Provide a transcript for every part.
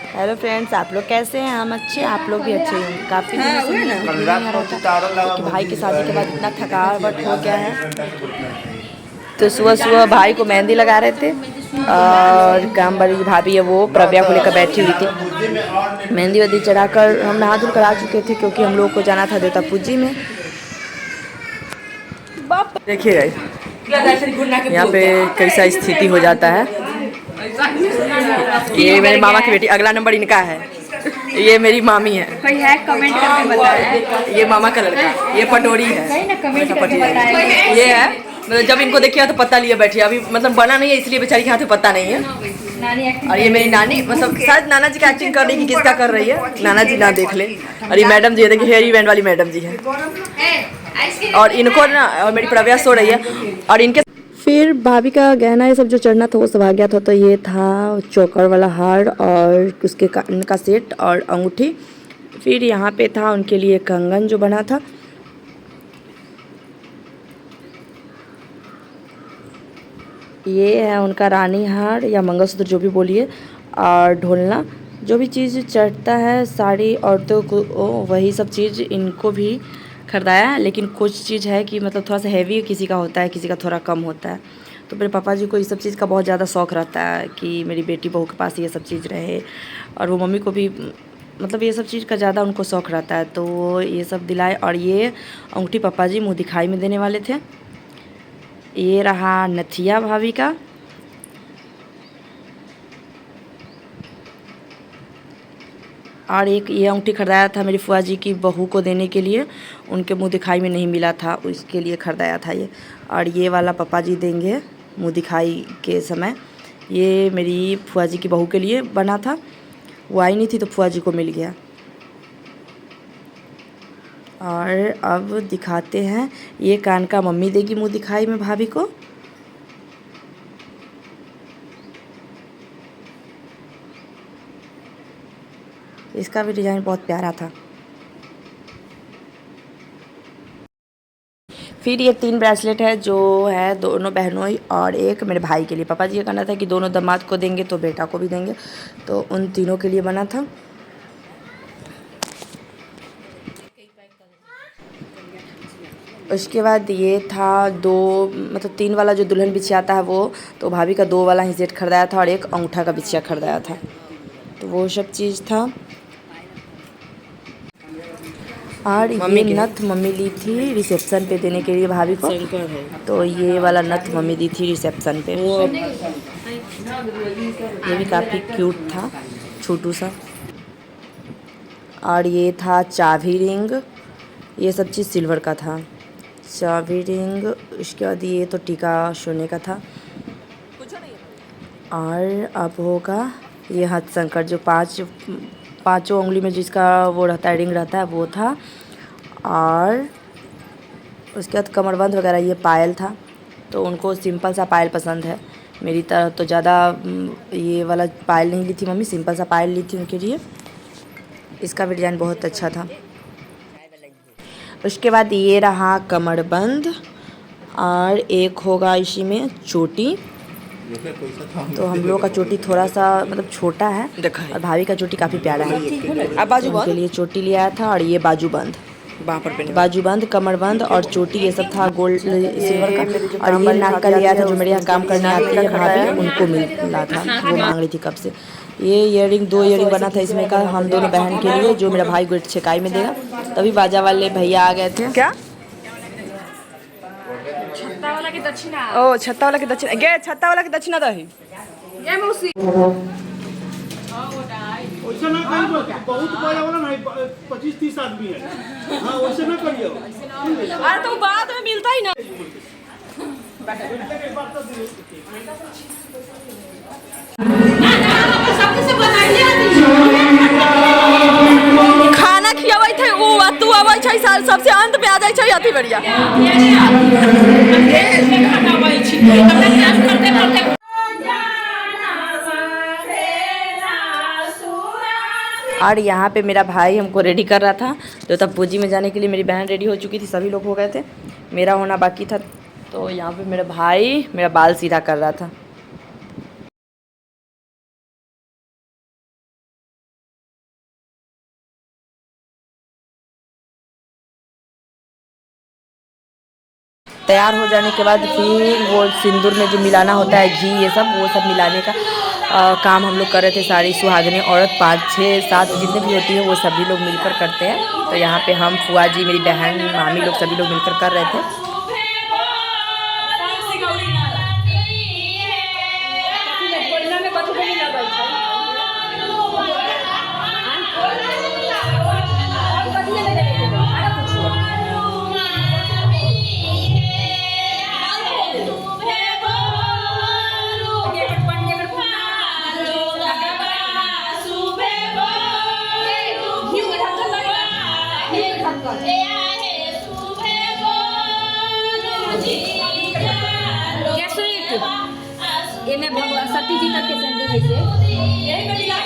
Hello friends, आप लोग कैसे हैं? हम अच्छे, आप लोग भी अच्छे हैं। काफ़ी दिनों से क्योंकि भाई की शादी के बाद इतना थकावट हो गया है। तो सुबह सुबह भाई को मेहंदी लगा रहे थे और काम वाली भाभी है वो प्रव्या को लेकर बैठी हुई थी। मेहंदी वेंदी चढ़ाकर हम नहा धुल कर आ चुके थे क्योंकि हम लोग को जाना था देवता पूजी में। देखिए यहाँ पे कैसा स्थिति हो जाता है। ये मेरे मामा की बेटी, अगला नंबर इनका है। ये मेरी मामी है। कोई है कमेंट करके बताएं। ये मामा का लड़का, ये पटोरी है। सही ना, कमेंट करके बताएं। ये है, मतलब जब इनको देखिए तो पता लिए बैठी, अभी मतलब बना नहीं है इसलिए बेचारी के हाथ में पता नहीं है। और ये मेरी नानी, मतलब शायद नाना जी का एक्टिंग कर रही है कि किसका कर रही है, नाना जी ना देख ले। और ये मैडम जी है, देखिए हेयर बैंड वाली मैडम जी है। और इनको ना, और मेरी प्रव्या सो रही है। और इनके फिर भाभी का गहना ये सब जो चढ़ना था वो सब आ गया था। तो ये था चोकर वाला हार और उसके कान का सेट और अंगूठी। फिर यहाँ पे था उनके लिए कंगन जो बना था। ये है उनका रानी हार या मंगलसूत्र जो भी बोलिए। और ढोलना, जो भी चीज़ चढ़ता है साड़ी औरतों को वही सब चीज़ इनको भी खरीदाया है। लेकिन कुछ चीज़ है कि मतलब थोड़ा सा हैवी किसी का होता है, किसी का थोड़ा कम होता है। तो मेरे पापा जी को इस सब चीज़ का बहुत ज़्यादा शौक़ रहता है कि मेरी बेटी बहू के पास ये सब चीज़ रहे। और वो मम्मी को भी मतलब ये सब चीज़ का ज़्यादा उनको शौक़ रहता है, तो वो ये सब दिलाए। और ये अंगूठी पापा जी मुँह दिखाई में देने वाले थे। ये रहा नथिया भाभी का। और एक ये अंगूठी खरीदाया था मेरी फुआ जी की बहू को देने के लिए, उनके मुँह दिखाई में नहीं मिला था, उसके लिए खरीदाया था ये। और ये वाला पापा जी देंगे मुँह दिखाई के समय। ये मेरी फुआ जी की बहू के लिए बना था, वो आई नहीं थी तो फुआ जी को मिल गया। और अब दिखाते हैं, ये कान का मम्मी देगी मुँह दिखाई में भाभी को। इसका भी डिज़ाइन बहुत प्यारा था। फिर ये 3 ब्रेसलेट है जो है दोनों बहनों और एक मेरे भाई के लिए। पापा जी का कहना था कि दोनों दामाद को देंगे तो बेटा को भी देंगे, तो उन तीनों के लिए बना था। उसके बाद ये था 2 मतलब 3 वाला जो दुल्हन बिछिया आता है वो, तो भाभी का 2 वाला ही सेट खरीदाया था और एक अंगूठा का बिछिया खरीदाया था, तो वो सब चीज़ था। और ये नथ मम्मी ली थी रिसेप्शन पे देने के लिए भाभी को, तो ये वाला नथ मम्मी दी थी रिसेप्शन पे। ये भी काफ़ी क्यूट था, छोटू सा। और ये था चाबी रिंग, ये सब चीज़ सिल्वर का था। चाबी रिंग, उसके बाद ये तो टीका सोने का था। और अब होगा ये हाथ शंकर, जो पाँचों उंगली में जिसका वो रहता है, रिंग रहता है, वो था। और उसके बाद कमरबंद वगैरह, ये पायल था। तो उनको सिंपल सा पायल पसंद है, मेरी तरह तो ज़्यादा ये वाला पायल नहीं ली थी मम्मी, सिंपल सा पायल ली थी उनके लिए। इसका भी डिज़ाइन बहुत अच्छा था। उसके बाद ये रहा कमरबंद, और एक होगा इसी में चोटी। तो हम लोग का चोटी थोड़ा सा मतलब छोटा है और भाभी का चोटी काफ़ी प्यारा है। बाजू के लिए चोटी लिया था। और ये बाजूबंद, बाजूबंद, कमरबंद और चोटी, ये सब था गोल्ड सिल्वर का। और ये नाक का लिया था, जो मेरे यहाँ काम करने आती है भाभी, उनको मिला था, वो मांग रही थी कब से। ये ईयरिंग 2 ईयरिंग बना था इसमें का हम दोनों बहन के लिए, जो मेरा भाई गुट छकाई में देगा। तभी बाजा वाले भैया आ गए थे। क्या छत्ता वाला की दक्षिणा? ओ छत्ता वाला की दक्षिणा, गे छत्ता वाला की दक्षिणा दही। ये मौसी वैसे ना करियो, बहुत बड़ा वाला नहीं, 25-30 आदमी है। हाँ वैसे ना करियो। अरे तो बाद में मिलता ही ना। खाना खियावे थे उ, तू आवे छै सबसे अंत पे आ जाय छै अति बढ़िया। और यहाँ पे मेरा भाई हमको रेडी कर रहा था, तो तब पूजी में जाने के लिए मेरी बहन रेडी हो चुकी थी, सभी लोग हो गए थे, मेरा होना बाकी था। तो यहाँ पे मेरा भाई मेरा बाल सीधा कर रहा था। तैयार हो जाने के बाद फिर वो सिंदूर में जो मिलाना होता है घी ये सब वो सब मिलाने का काम हम लोग कर रहे थे। सारी सुहागिनी औरत 5, 6, 7 जितने भी होती है वो सभी लोग मिलकर करते हैं। तो यहाँ पे हम फुआ जी, मेरी बहन, मामी लोग सभी लोग मिलकर कर रहे थे। ये मैं सती जी तक के संदेश से मिला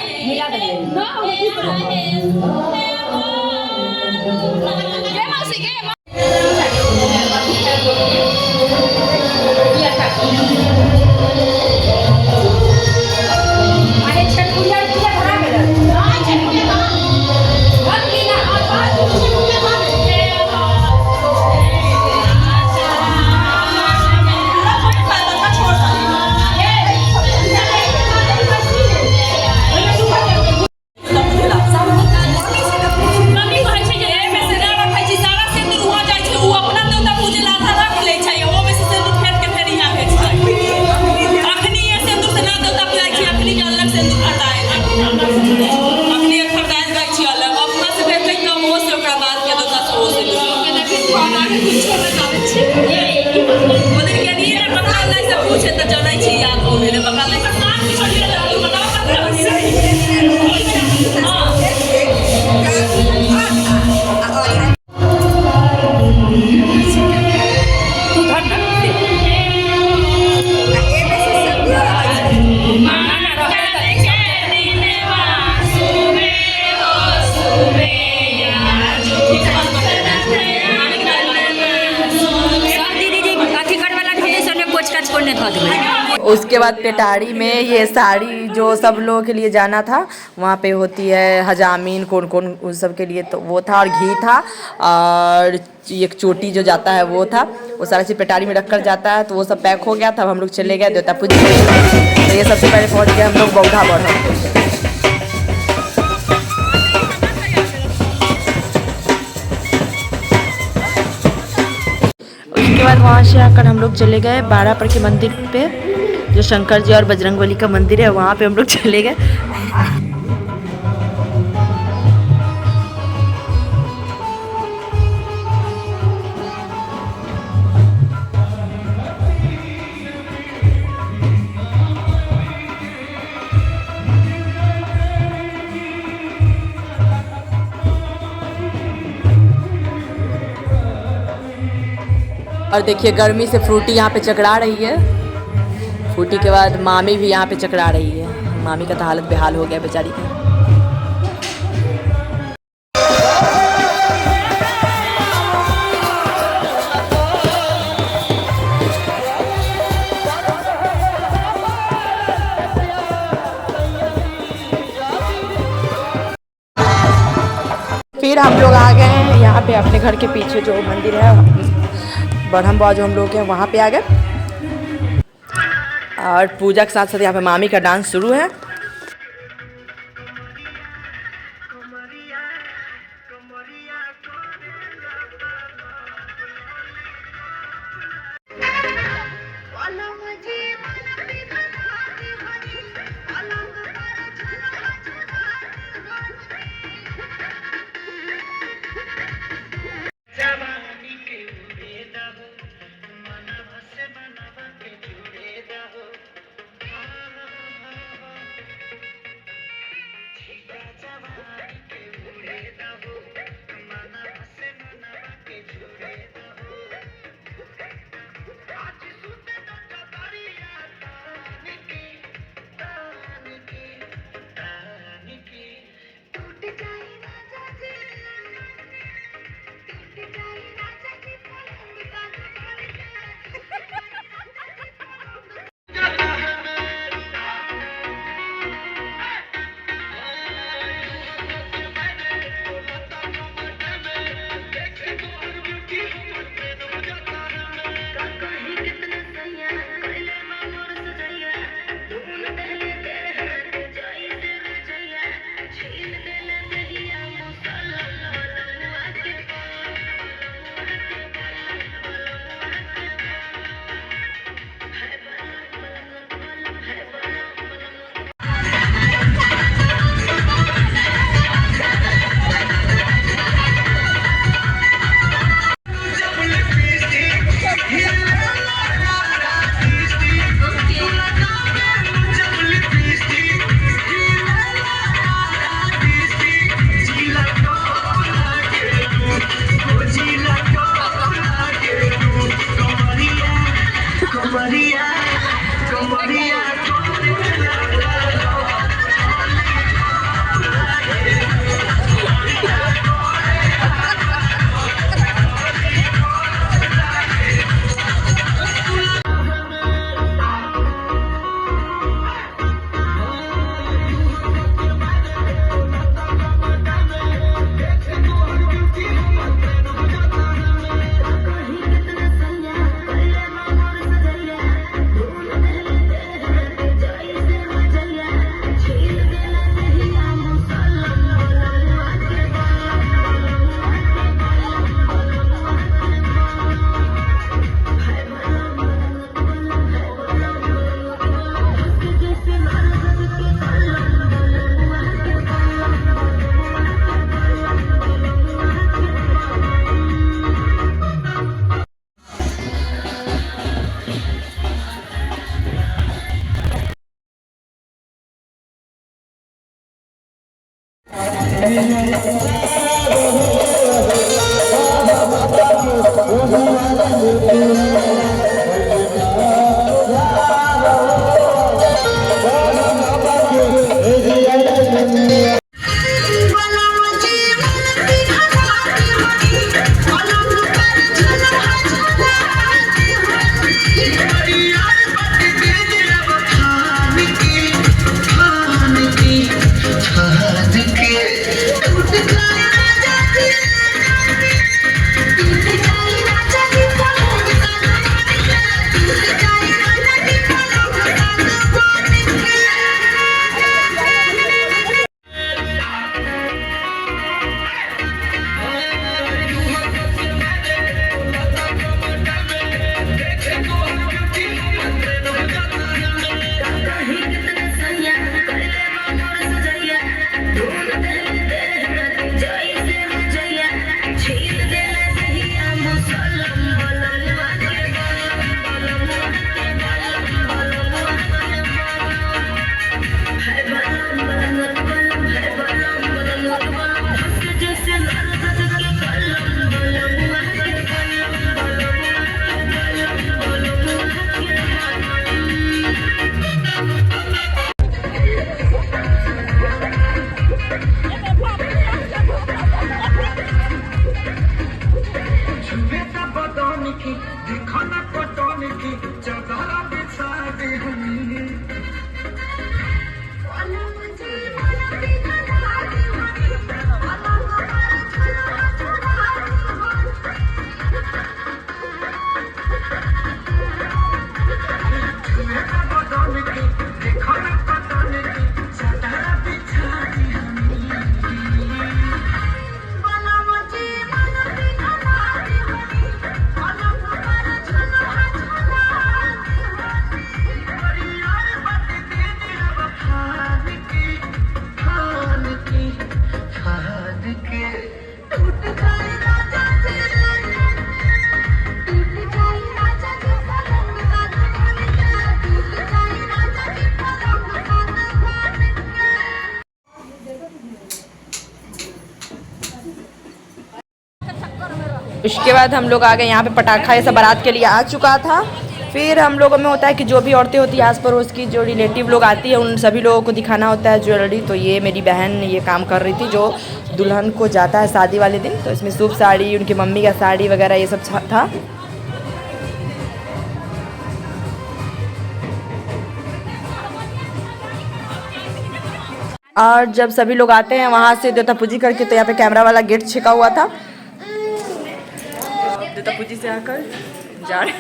उसके बाद पेटारी में ये साड़ी जो सब लोगों के लिए जाना था वहाँ पे होती है हजामीन कौन कौन उन सब के लिए, तो वो था और घी था और एक चोटी जो जाता है वो था। वो सारा चीज़ पेटारी में रख कर जाता है। तो वो सब पैक हो गया, तब हम लोग चले गए देवता पूजा। तो ये सबसे पहले पहुँच गए हम लोग बौधा बढ़ा। उसके बाद वहाँ से आकर हम लोग चले गए 12 पर के मंदिर पे, जो शंकर जी और बजरंगबली का मंदिर है, वहाँ पे हम लोग चले गए। और देखिए गर्मी से फ्रूटी यहाँ पे चकरा रही है। फ्रूटी के बाद मामी भी यहाँ पे चकरा रही है। मामी का तो हालत बेहाल हो गया बेचारी का। फिर हम लोग आ गए हैं यहाँ पे अपने घर के पीछे जो मंदिर है ब्रह्म बाबा जो हम लोग हैं वहाँ पे आ गए। और पूजा के साथ साथ यहाँ पे मामी का डांस शुरू है। उसके बाद हम लोग आ गए यहाँ पे पटाखा ये सब बारात के लिए आ चुका था। फिर हम लोगों में होता है कि जो भी औरतें होती हैं आस पड़ोस की जो रिलेटिव लोग आती है उन सभी लोगों को दिखाना होता है ज्वेलरी। तो ये मेरी बहन ये काम कर रही थी जो दुल्हन को जाता है शादी वाले दिन। तो इसमें सूप साड़ी उनकी मम्मी का साड़ी वगैरह ये सब था। और जब सभी लोग आते हैं वहाँ से देवता पूजी करके तो यहाँ पे कैमरा वाला गेट छिका हुआ था। देवता पूजी से आकर जा रहे